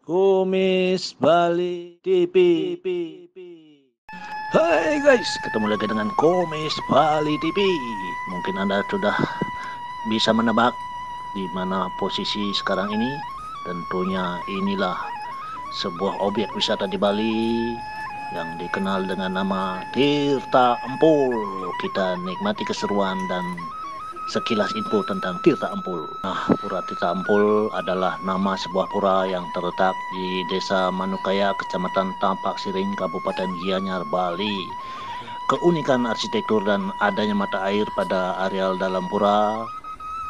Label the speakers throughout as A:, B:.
A: Kumis Bali TV. Hai guys, ketemu lagi dengan Kumis Bali TV. Mungkin Anda sudah bisa menebak di mana posisi sekarang ini. Tentunya inilah sebuah objek wisata di Bali yang dikenal dengan nama Tirta Empul. Kita nikmati keseruan dan sekilas info tentang Tirta Empul. Nah, Pura Tirta Empul adalah nama sebuah pura yang terletak di Desa Manukaya, Kecamatan Tampak Siring, Kabupaten Gianyar, Bali. Keunikan arsitektur dan adanya mata air pada areal dalam pura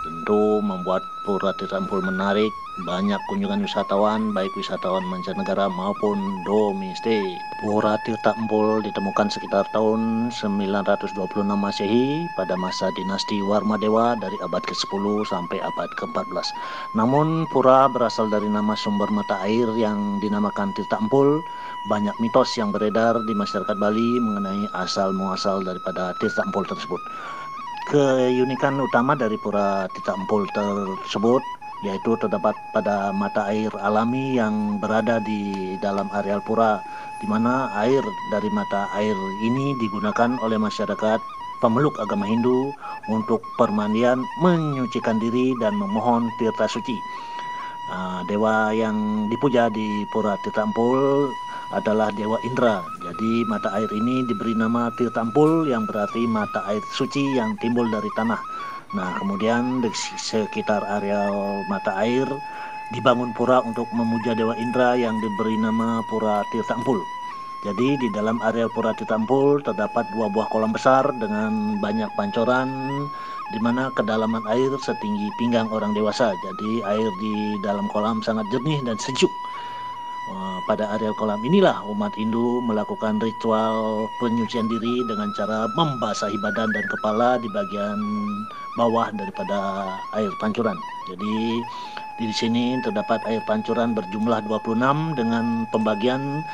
A: tentu membuat Pura Tirta Empul menarik banyak kunjungan wisatawan, baik wisatawan mancanegara maupun domestik. Pura Tirta Empul ditemukan sekitar tahun 926 Masehi pada masa dinasti Warmadewa dari abad ke-10 sampai abad ke-14. Namun pura berasal dari nama sumber mata air yang dinamakan Tirta Empul. Banyak mitos yang beredar di masyarakat Bali mengenai asal muasal daripada Tirta Empul tersebut. Keunikan utama dari Pura Tirta Empul tersebut yaitu terdapat pada mata air alami yang berada di dalam areal pura, di mana air dari mata air ini digunakan oleh masyarakat pemeluk agama Hindu untuk permandian, menyucikan diri dan memohon tirta suci. Dewa yang dipuja di Pura Tirta Empul adalah Dewa Indra. Jadi mata air ini diberi nama Tirta Empul yang berarti mata air suci yang timbul dari tanah. Nah, kemudian di sekitar areal mata air dibangun pura untuk memuja Dewa Indra yang diberi nama Pura Tirta Empul. Jadi di dalam area Pura Tirta Empul terdapat 2 buah kolam besar dengan banyak pancoran di mana kedalaman air setinggi pinggang orang dewasa. Jadi air di dalam kolam sangat jernih dan sejuk. Pada area kolam inilah umat Hindu melakukan ritual penyucian diri dengan cara membasahi badan dan kepala di bagian bawah daripada air pancuran. Jadi di sini terdapat air pancuran berjumlah 26 dengan pembagian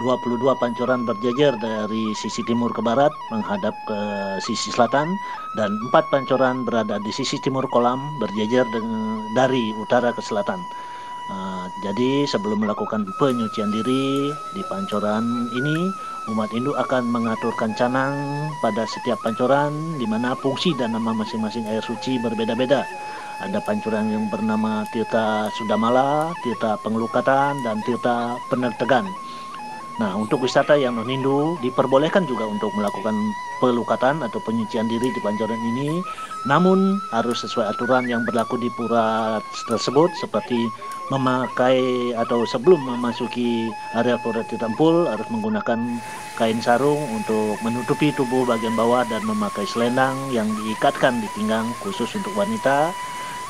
A: 22 pancuran berjejer dari sisi timur ke barat menghadap ke sisi selatan, dan 4 pancuran berada di sisi timur kolam berjejer dari utara ke selatan. Jadi sebelum melakukan penyucian diri di pancuran ini, umat Hindu akan mengaturkan canang pada setiap pancuran di mana fungsi dan nama masing-masing air suci berbeda-beda. Ada pancuran yang bernama Tirta Sudamala, Tirta Pengelukatan, dan Tirta Penertegan. Nah, untuk wisata yang non-Hindu diperbolehkan juga untuk melakukan pelukatan atau penyucian diri di pancuran ini, namun harus sesuai aturan yang berlaku di pura tersebut, seperti memakai atau sebelum memasuki area Pura Tirta Empul harus menggunakan kain sarung untuk menutupi tubuh bagian bawah dan memakai selendang yang diikatkan di pinggang khusus untuk wanita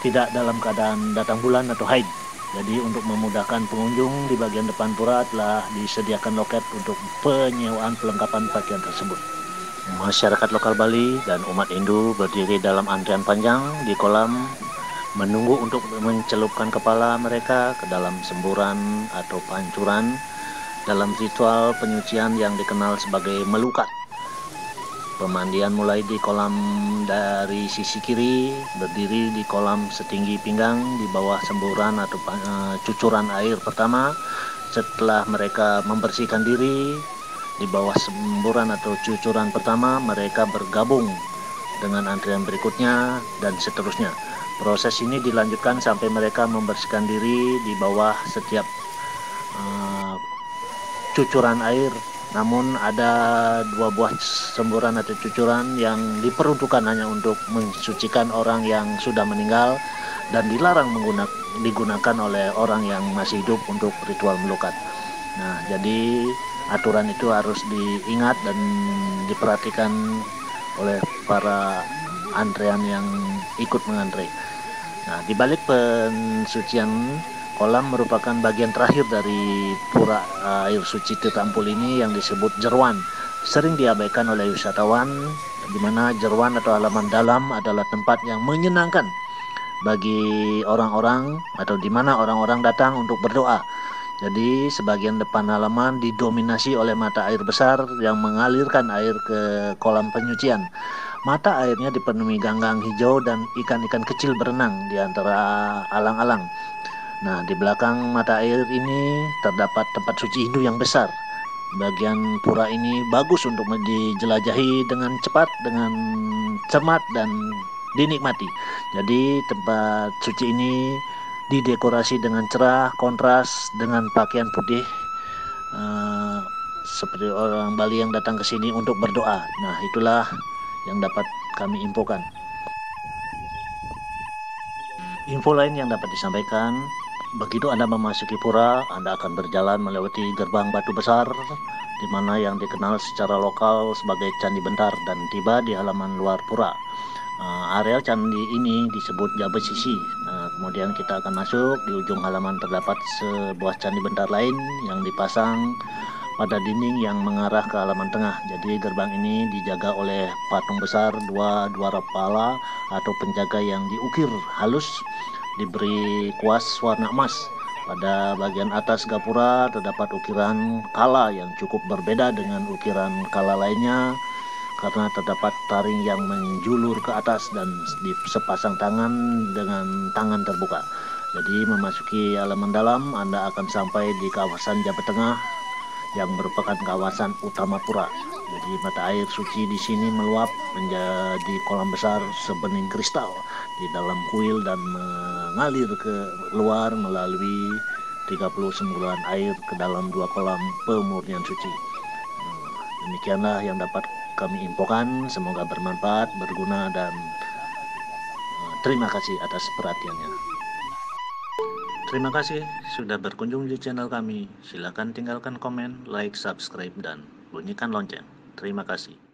A: tidak dalam keadaan datang bulan atau haid. Jadi untuk memudahkan pengunjung di bagian depan pura telah disediakan loket untuk penyewaan perlengkapan pakaian tersebut. Masyarakat lokal Bali dan umat Hindu berdiri dalam antrian panjang di kolam menunggu untuk mencelupkan kepala mereka ke dalam semburan atau pancuran dalam ritual penyucian yang dikenal sebagai melukat. Pemandian mulai di kolam dari sisi kiri, berdiri di kolam setinggi pinggang di bawah semburan atau cucuran air pertama. Setelah mereka membersihkan diri di bawah semburan atau cucuran pertama, mereka bergabung dengan antrian berikutnya dan seterusnya. Proses ini dilanjutkan sampai mereka membersihkan diri di bawah setiap cucuran air. Namun ada 2 buah semburan atau cucuran yang diperuntukkan hanya untuk mensucikan orang yang sudah meninggal dan dilarang digunakan oleh orang yang masih hidup untuk ritual melukat. Nah, jadi aturan itu harus diingat dan diperhatikan oleh para antrean yang ikut mengantre. Nah, di balik pensucian, kolam merupakan bagian terakhir dari pura air suci Tirta Empul ini yang disebut jeruan. Sering diabaikan oleh wisatawan, di mana jeruan atau halaman dalam adalah tempat yang menyenangkan bagi orang-orang atau di mana orang-orang datang untuk berdoa. Jadi sebagian depan halaman didominasi oleh mata air besar yang mengalirkan air ke kolam penyucian. Mata airnya dipenuhi ganggang hijau dan ikan-ikan kecil berenang di antara alang-alang. Nah, di belakang mata air ini terdapat tempat suci Hindu yang besar. Bagian pura ini bagus untuk dijelajahi dengan cepat, dengan cermat dan dinikmati. Jadi tempat suci ini didekorasi dengan cerah, kontras dengan pakaian putih, eh, seperti orang Bali yang datang ke sini untuk berdoa. Nah, itulah yang dapat kami infokan. Info lain yang dapat disampaikan, begitu Anda memasuki pura, Anda akan berjalan melewati gerbang batu besar, di mana yang dikenal secara lokal sebagai Candi Bentar, dan tiba di halaman luar pura. Areal candi ini disebut Jabesisi. Kemudian kita akan masuk, di ujung halaman terdapat sebuah candi bentar lain yang dipasang pada dinding yang mengarah ke halaman tengah. Jadi gerbang ini dijaga oleh patung besar dua kepala atau penjaga yang diukir halus, diberi kuas warna emas. Pada bagian atas gapura terdapat ukiran kala yang cukup berbeda dengan ukiran kala lainnya, karena terdapat taring yang menjulur ke atas dan di sepasang tangan dengan tangan terbuka. Jadi memasuki halaman dalam, Anda akan sampai di kawasan Jabat Tengah yang merupakan kawasan utama pura. Jadi mata air suci di sini meluap menjadi kolam besar sebening kristal di dalam kuil dan mengalir ke luar melalui 39 air ke dalam 2 kolam pemurnian suci. Demikianlah yang dapat kami infokan. Semoga bermanfaat, berguna, dan terima kasih atas perhatiannya. Terima kasih sudah berkunjung di channel kami. Silakan tinggalkan komen, like, subscribe, dan bunyikan lonceng. Terima kasih.